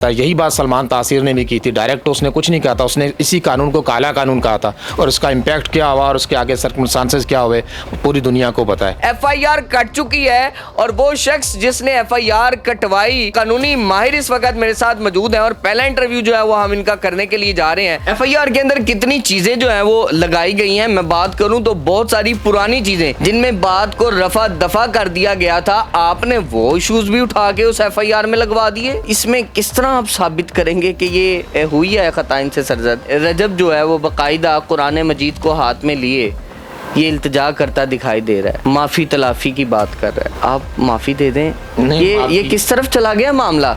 یہی بات سلمان تاثیر نے بھی کی تھی. ڈائریکٹ اس نے کچھ نہیں کہا تھا, اس نے اسی قانون کو کالا قانون کہا تھا, اور اس کا امپیکٹ کیا ہوا اور اس کے آگے سرکمسٹانسز کیا ہوئے پوری دنیا کو پتہ ہے. ایف آئی آر کٹ چکی ہے اور وہ شخص جس نے ایف آئی آر کٹوائی, قانونی ماہر اس وقت میرے ساتھ موجود ہیں اور پہلا انٹرویو جو ہے وہ ہم ان کا کرنے کے لیے جا رہے ہیں. ایف آئی آر کے اندر کتنی چیزیں جو ہیں وہ لگائی گئی ہیں, میں بات کروں تو بہت ساری پرانی چیزیں جن میں بات کو رفع دفع کر دیا گیا تھا, آپ نے وہ ایشوز بھی اٹھا کے اس ایف آئی آر میں لگوا دیے. اس میں کس طرح آپ ثابت کریں گے کہ یہ ہوئی ہے خطا ان سے سرزد؟ رجب جو ہے وہ باقاعدہ قرآن مجید کو ہاتھ میں لیے یہ التجا کرتا دکھائی دے رہا ہے, معافی تلافی کی بات کر رہا ہے. آپ معافی دے دیں. یہ کس طرف چلا گیا معاملہ؟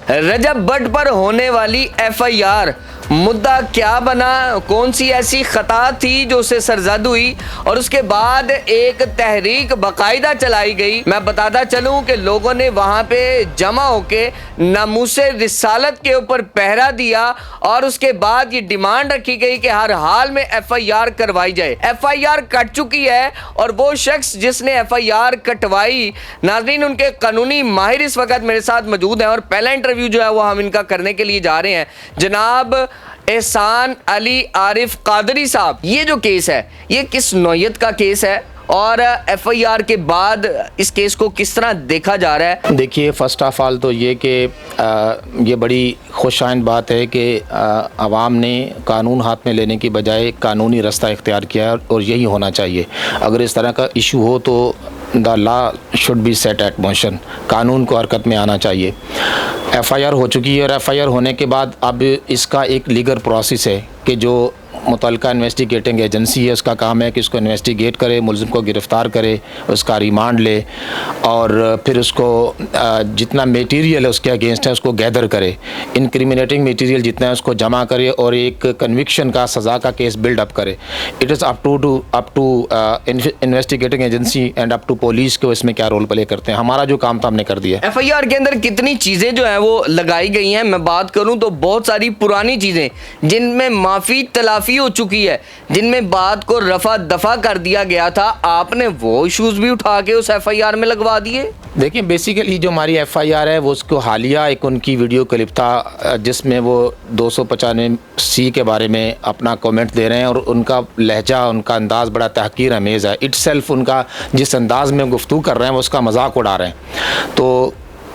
رجب بٹ پر ہونے والی ایف آئی آر مدعا کیا بنا, کون سی ایسی خطا تھی جو اسے سرزد ہوئی, اور اس کے بعد ایک تحریک باقاعدہ چلائی گئی. میں بتاتا چلوں کہ لوگوں نے وہاں پہ جمع ہو کے ناموس رسالت کے اوپر پہرا دیا اور اس کے بعد یہ ڈیمانڈ رکھی گئی کہ ہر حال میں ایف آئی آر کروائی جائے. ایف آئی آر کٹ چکی ہے اور وہ شخص جس نے ایف آئی آر کٹوائی, ناظرین ان کے قانونی ماہر اس وقت میرے ساتھ موجود ہیں اور پہلا انٹرویو جو ہے وہ ہم ان کا کرنے کے لیے جا رہے ہیں. جناب احسان علی عارف قادری صاحب, یہ جو کیس ہے یہ کس نوعیت کا کیس ہے اور ایف آئی آر کے بعد اس کیس کو کس طرح دیکھا جا رہا ہے؟ دیکھیے, فرسٹ آف آل تو یہ کہ یہ بڑی خوش آئند بات ہے کہ عوام نے قانون ہاتھ میں لینے کی بجائے قانونی رستہ اختیار کیا, اور یہی ہونا چاہیے. اگر اس طرح کا ایشو ہو تو the law should be set at motion, قانون کو حرکت میں آنا چاہیے. ایف آئی آر ہو چکی ہے اور ایف آئی آر ہونے کے بعد اب اس کا ایک لیگل پروسیس ہے کہ جو متعلقہ انویسٹیگیٹنگ ایجنسی ہے اس کا کام ہے کہ اس کو انویسٹیگیٹ کرے, ملزم کو گرفتار کرے, اس کا ریمانڈ لے, اور پھر اس کو جتنا میٹیریل ہے اس کے اگینسٹ ہے اس کو گیدر کرے, انکریمنیٹنگ میٹیریل جتنا ہے اس کو جمع کرے اور ایک کنوکشن کا, سزا کا کیس بلڈ اپ کرے. It is up to investigating agency and up to police کو اس میں کیا رول پلے کرتے ہیں. ہمارا جو کام تھا ہم نے کر دیا. ایف آئی آر کے اندر کتنی چیزیں جو ہیں وہ لگائی گئی ہیں, میں بات کروں تو بہت ساری پرانی چیزیں جن میں معافی تلافی ہو چکی ہے, جن میں بات کو رفع دفع کر دیا گیا تھا, آپ نے وہ ایشوز بھی اٹھا کے اس ایف آئی آر میں لگوا دیے. دیکھیں, بیسیکلی جو ہماری ایف آئی آر ہے وہ اس کو حالیہ ایک ان کی ویڈیو کلپ تھا جس میں وہ 295C کے بارے میں اپنا کومنٹ دے رہے ہیں, اور ان کا لہجہ, ان کا انداز بڑا تحقیر امیز ہے. اٹ سیلف ان کا جس انداز میں گفتگو کر رہے ہیں وہ اس کا مذاق اڑا رہے ہیں. تو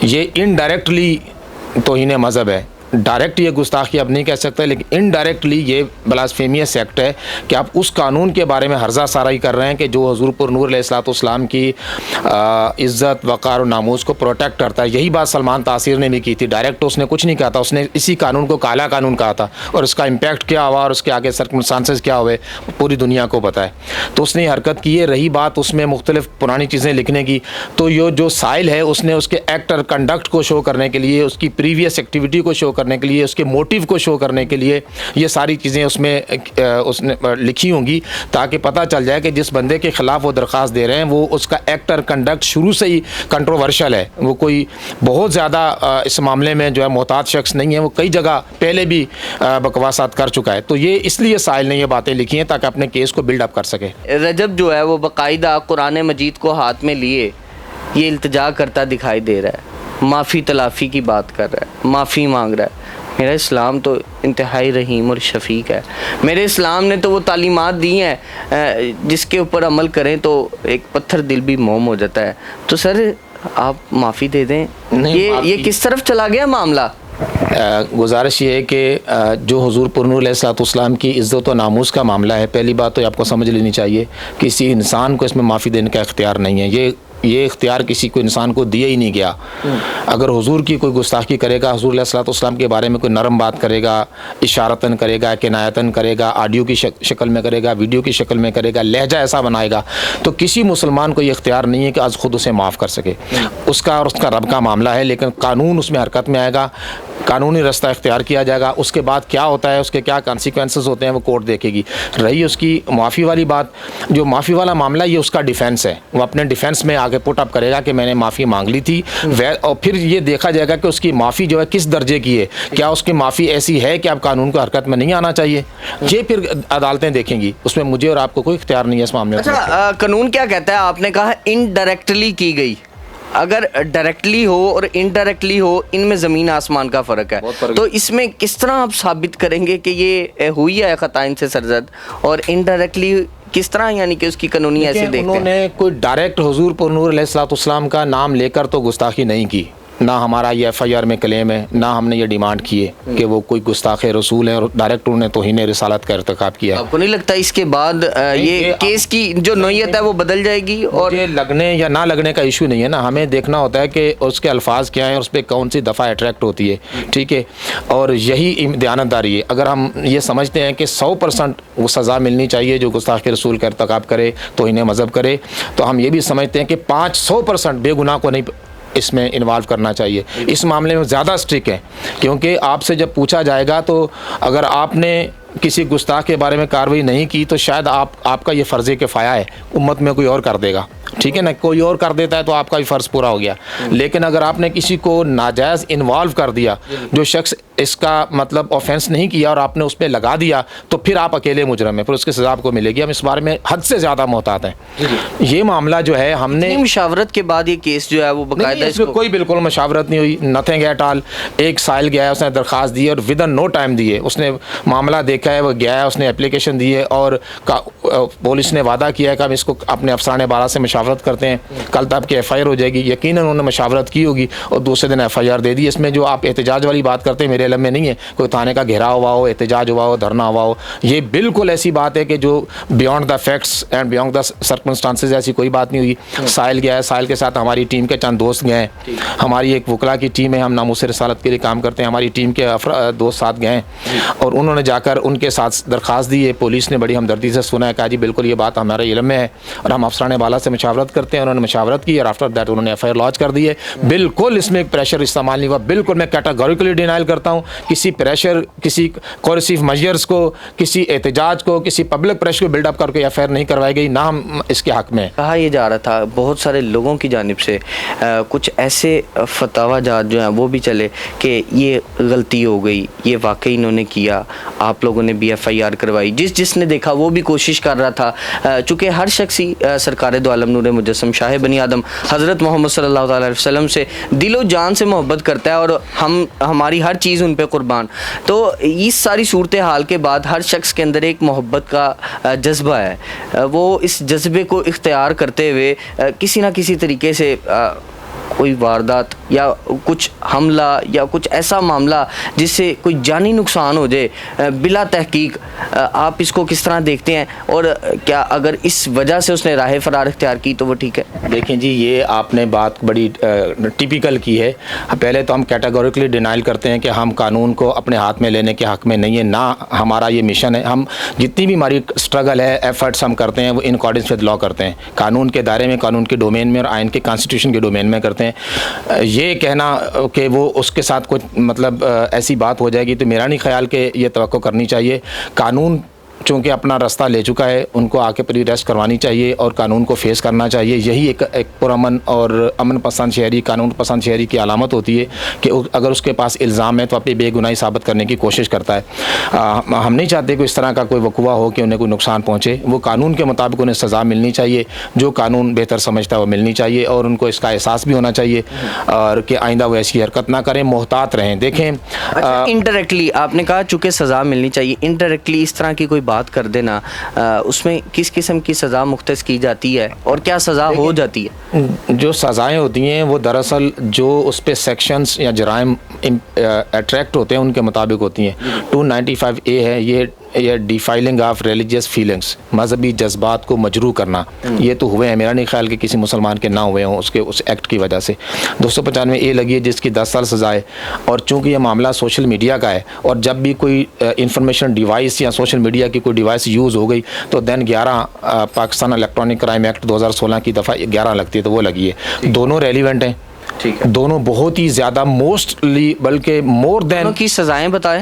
یہ انڈائریکٹلی توہین مذہب ہے. ڈائریکٹ یہ گستاخی آپ نہیں کہہ سکتے, لیکن انڈائریکٹلی یہ بلاسفیمیس ایکٹ ہے کہ آپ اس قانون کے بارے میں ہرزہ سارا ہی کر رہے ہیں کہ جو حضور پر نور علیہ الصلوۃ والسلام کی عزت, وقار و ناموس کو پروٹیکٹ کرتا ہے. یہی بات سلمان تاثیر نے بھی کی تھی. ڈائریکٹ اس نے کچھ نہیں کہا تھا, اس نے اسی قانون کو کالا قانون کہا تھا, اور اس کا امپیکٹ کیا ہوا اور اس کے آگے سرکمسٹانسز کیا ہوئے پوری دنیا کو پتہ ہے. تو اس نے حرکت کی ہے. رہی بات اس میں مختلف پرانی چیزیں لکھنے کی, تو یہ جو سائل ہے اس نے اس کے ایکٹ اور کنڈکٹ کو شو کرنے کے لیے, اس کی پریویس ایکٹیویٹی کو شو کرنے کے لیے, اس کے موٹیو کو شو کرنے کے لیے یہ ساری چیزیں اس نے لکھی ہوں گی, تاکہ پتہ چل جائے کہ جس بندے کے خلاف وہ درخواست دے رہے ہیں وہ اس کا ایکٹ اور کنڈکٹ شروع سے ہی کنٹروورشل ہے. وہ کوئی بہت زیادہ اس معاملے میں جو ہے محتاط شخص نہیں ہے, وہ کئی جگہ پہلے بھی بکواسات کر چکا ہے. تو یہ اس لیے سائل نے یہ باتیں لکھی ہیں تاکہ اپنے کیس کو بلڈ اپ کر سکے. رجب جو ہے وہ باقاعدہ قرآن مجید کو ہاتھ میں لیے یہ التجا کرتا دکھائی دے رہا ہے, معافی تلافی کی بات کر رہا ہے, معافی مانگ رہا ہے. میرا اسلام تو انتہائی رحیم اور شفیق ہے. میرے اسلام نے تو وہ تعلیمات دی ہیں جس کے اوپر عمل کریں تو ایک پتھر دل بھی موم ہو جاتا ہے. تو سر آپ معافی دے دیں. یہ کس طرف چلا گیا معاملہ؟ گزارش یہ ہے کہ جو حضور پر نور علیہ الصلوۃ والسلام کی عزت و ناموس کا معاملہ ہے, پہلی بات تو آپ کو سمجھ لینی چاہیے کسی انسان کو اس میں معافی دینے کا اختیار نہیں ہے. یہ اختیار کسی کو انسان کو دیا ہی نہیں گیا. اگر حضور کی کوئی گستاخی کرے گا, حضور علیہ الصلوۃ والسلام کے بارے میں کوئی نرم بات کرے گا, اشارتاً کرے گا, کنایتاً کرے گا, آڈیو کی شکل میں کرے گا, ویڈیو کی شکل میں کرے گا, لہجہ ایسا بنائے گا, تو کسی مسلمان کو یہ اختیار نہیں ہے کہ آج خود اسے معاف کر سکے. اس کا اور اس کا رب کا معاملہ ہے, لیکن قانون اس میں حرکت میں آئے گا, قانونی رستہ اختیار کیا جائے گا. اس کے بعد کیا ہوتا ہے, اس کے کیا کانسیکوینسز ہوتے ہیں وہ کورٹ دیکھے گی. رہی اس کی معافی والی بات, جو معافی والا معاملہ یہ اس کا ڈیفینس ہے, وہ اپنے ڈیفینس میں آگے پٹ اپ کرے گا کہ میں نے معافی مانگ لی تھی, اور پھر یہ دیکھا جائے گا کہ اس کی معافی جو ہے کس درجے کی ہے. کیا اس کی معافی ایسی ہے کہ اب قانون کو حرکت میں نہیں آنا چاہیے؟ یہ پھر عدالتیں دیکھیں گی. اس میں مجھے اور آپ کو کوئی اختیار نہیں ہے اس معاملے میں. اچھا, قانون کیا کہتا ہے؟ آپ نے کہا انڈائریکٹلی کی گئی, اگر ڈائریکٹلی ہو اور انڈائریکٹلی ہو ان میں زمین آسمان کا فرق ہے, تو اس میں کس طرح آپ ثابت کریں گے کہ یہ ہوئی ہے خطا ان سے سرزد, اور انڈائریکٹلی کس طرح یعنی کہ اس کی قانونی ایسے دیکھتے ہیں؟ انہوں نے کوئی ڈائریکٹ حضور پر نور علیہ السلام کا نام لے کر تو گستاخی نہیں کی, نہ ہمارا یہ ایف آئی آر میں کلیم ہے, نہ ہم نے یہ ڈیمانڈ کی ہے کہ وہ کوئی گستاخ رسول ہے, اور ڈائریکٹ انہوں نے توہین رسالت کا ارتکاب کیا ہے. آپ کو نہیں لگتا اس کے بعد یہ کیس کی جو نوعیت ہے وہ بدل جائے گی؟ اور یہ لگنے یا نہ لگنے کا ایشو نہیں ہے نا, ہمیں دیکھنا ہوتا ہے کہ اس کے الفاظ کیا ہیں اور اس پہ کون سی دفعہ اٹریکٹ ہوتی ہے, ٹھیک ہے, اور یہی دیانتداری ہے. اگر ہم یہ سمجھتے ہیں کہ 100% وہ سزا ملنی چاہیے جو گستاخ رسول کا ارتکاب کرے, توہین مذہب کرے, تو ہم یہ بھی سمجھتے ہیں کہ 500% بے گناہ کو نہیں اس میں انوالو کرنا چاہیے. اس معاملے میں زیادہ اسٹرک ہے, کیونکہ آپ سے جب پوچھا جائے گا تو اگر آپ نے کسی گستاخ کے بارے میں کارروائی نہیں کی تو شاید آپ کا یہ فرض کفایہ ہے, امت میں کوئی اور کر دے گا, ٹھیک ہے نا, کوئی اور کر دیتا ہے تو آپ کا بھی فرض پورا ہو گیا. لیکن اگر آپ نے کسی کو ناجائز انوالو کر دیا, جو شخص اس کا مطلب آفینس نہیں کیا اور آپ نے اس پہ لگا دیا, تو پھر آپ اکیلے مجرم ہیں, پھر اس کی سزا آپ کو ملے گی. ہم اس بارے میں حد سے زیادہ محتاط ہیں. یہ معاملہ جو ہے ہم نے مشاورت کے بعد یہ کیس جو ہے وہ باقاعدہ اس میں کوئی بالکل مشاورت نہیں ہوئی, نتھنگ ایٹ آل. ایک سائل گیا ہے, اس نے درخواست دی ہے اور ود ان نو ٹائم دی ہے, اس نے معاملہ دیکھا ہے, وہ گیا ہے, اس نے اپلیکیشن دی ہے, اور پولیس نے وعدہ کیا ہے کہ ہم اس کو اپنے افسران بالا سے مشاورت کرتے ہیں, کل تک کی ایف آئی آر ہو جائے گی. یقیناً انہوں نے مشاورت کی ہوگی اور دوسرے دن ایف آئی آر دے دی. اس میں جو آپ احتجاج والی بات کرتے ہیں میرے علم میں نہیں ہے, کوئی تھانے کا گھیراؤ ہوا ہو, احتجاج ہوا ہو, دھرنا ہوا ہو. یہ بالکل ایسی بات ہے کہ جو beyond the facts and beyond the circumstances, ایسی کوئی بات نہیں ہوئی. سائل گیا ہے, سائل کے ساتھ ہماری ٹیم کے چند دوست گئے ہیں, ہماری ایک وکلا کی ٹیم ہے, ہم ناموس رسالت کے لیے کام کرتے ہیں, ہماری ٹیم کے دوست ساتھ گئے ہیں, اور انہوں نے جا کر ان کے ساتھ درخواست دی ہے. پولیس نے بڑی ہمدردی سے سنا ہے, کہا جی بالکل یہ بات ہمارے علم میں ہے اور ہم افسران بالا سے مشاورت کرتے ہیں. انہوں نے مشاورت کی اور آفٹر دیٹ انہوں نے ایف آئی آر لانچ کر دی ہے. بالکل اس میں ایک پریشر استعمال نہیں ہوا, بالکل میں کیٹاگوریکلی ڈینائل کرتا ہوں. کسی پریشر, کسی کورسیو میجرز کو, کسی احتجاج کو, کسی پبلک پریشر کو بلڈ اپ کر کے ایف آئی آر نہیں کروائی گئی, نہ ہم اس کے حق میں. کہا یہ جا رہا تھا بہت سارے لوگوں کی جانب سے, کچھ ایسے فتاوی جات جو ہیں وہ بھی چلے کہ یہ غلطی ہو گئی, یہ واقعی انہوں نے کیا, آپ لوگوں نے بھی ایف آئی آر کروائی. جس نے دیکھا وہ بھی کوشش کر رہا تھا, چونکہ ہر شخص ہی سرکار دو عالم نور مجسم شاہ بنی آدم حضرت محمد صلی اللہ تعالی علیہ وسلم سے دل و جان سے محبت کرتا ہے, اور ہماری ہر چیز ان پہ قربان. تو اس ساری صورتحال کے بعد ہر شخص کے اندر ایک محبت کا جذبہ ہے, وہ اس جذبے کو اختیار کرتے ہوئے کسی نہ کسی طریقے سے کوئی واردات یا کچھ حملہ یا کچھ ایسا معاملہ جس سے کوئی جانی نقصان ہو جائے بلا تحقیق, آپ اس کو کس طرح دیکھتے ہیں, اور کیا اگر اس وجہ سے اس نے راہ فرار اختیار کی تو وہ ٹھیک ہے؟ دیکھیں جی, یہ آپ نے بات بڑی ٹیپیکل کی ہے. پہلے تو ہم کیٹاگوریکلی ڈینائل کرتے ہیں کہ ہم قانون کو اپنے ہاتھ میں لینے کے حق میں نہیں ہے, نہ ہمارا یہ مشن ہے. ہم جتنی بھی ہماری اسٹرگل ہے, ایفرٹس ہم کرتے ہیں, وہ ان اکارڈنس ود لا کرتے ہیں, قانون کے دائرے میں, قانون کے ڈومین میں اور آئین کے کانسٹیٹیوشن کے ڈومین میں کرتے ہیں. یہ کہنا کہ وہ اس کے ساتھ کچھ مطلب ایسی بات ہو جائے گی, تو میرا نہیں خیال کہ یہ توقع کرنی چاہیے. قانون چونکہ اپنا راستہ لے چکا ہے, ان کو آ کے پری ریسٹ کروانی چاہیے اور قانون کو فیس کرنا چاہیے. یہی ایک پرامن اور امن پسند شہری, قانون پسند شہری کی علامت ہوتی ہے کہ اگر اس کے پاس الزام ہے تو اپنی بے گناہی ثابت کرنے کی کوشش کرتا ہے. ہم نہیں چاہتے کہ اس طرح کا کوئی وقوع ہو کہ انہیں کوئی نقصان پہنچے. وہ قانون کے مطابق انہیں سزا ملنی چاہیے, جو قانون بہتر سمجھتا ہے وہ ملنی چاہیے, اور ان کو اس کا احساس بھی ہونا چاہیے اور کہ آئندہ وہ ایسی حرکت نہ کریں, محتاط رہیں. دیکھیں انڈائریکٹلی آپ نے کہا چونکہ سزا ملنی چاہیے, انڈائریکٹلی اس طرح کی کوئی بات کر دینا, اس میں کس قسم کی سزا مختص کی جاتی ہے اور کیا سزا ہو جاتی ہے؟ جو سزائیں ہوتی ہیں وہ دراصل جو اس پہ سیکشنز یا جرائم اٹریکٹ ہوتے ہیں ان کے مطابق ہوتی ہیں. 295A ہے, یہ ڈیفائلنگ آف ریلیجیس فیلنگس, مذہبی جذبات کو مجروح کرنا. یہ تو ہوئے ہیں, میرا نہیں خیال کہ کسی مسلمان کے نہ ہوئے ہوں اس ایکٹ کی وجہ سے. 295A لگی ہے جس کی 10 سال سزا ہے. اور چونکہ یہ معاملہ سوشل میڈیا کا ہے, اور جب بھی کوئی انفارمیشن ڈیوائس یا سوشل میڈیا کی کوئی ڈیوائس یوز ہو گئی تو دین 11 پاکستان الیکٹرانک کرائم ایکٹ 2016 کی دفعہ 11 لگتی ہے, تو وہ لگی ہے. دونوں ریلیونٹ ہیں, دونوں بہت ہی زیادہ, موسٹلی بلکہ مور دین کی سزائیں بتائیں.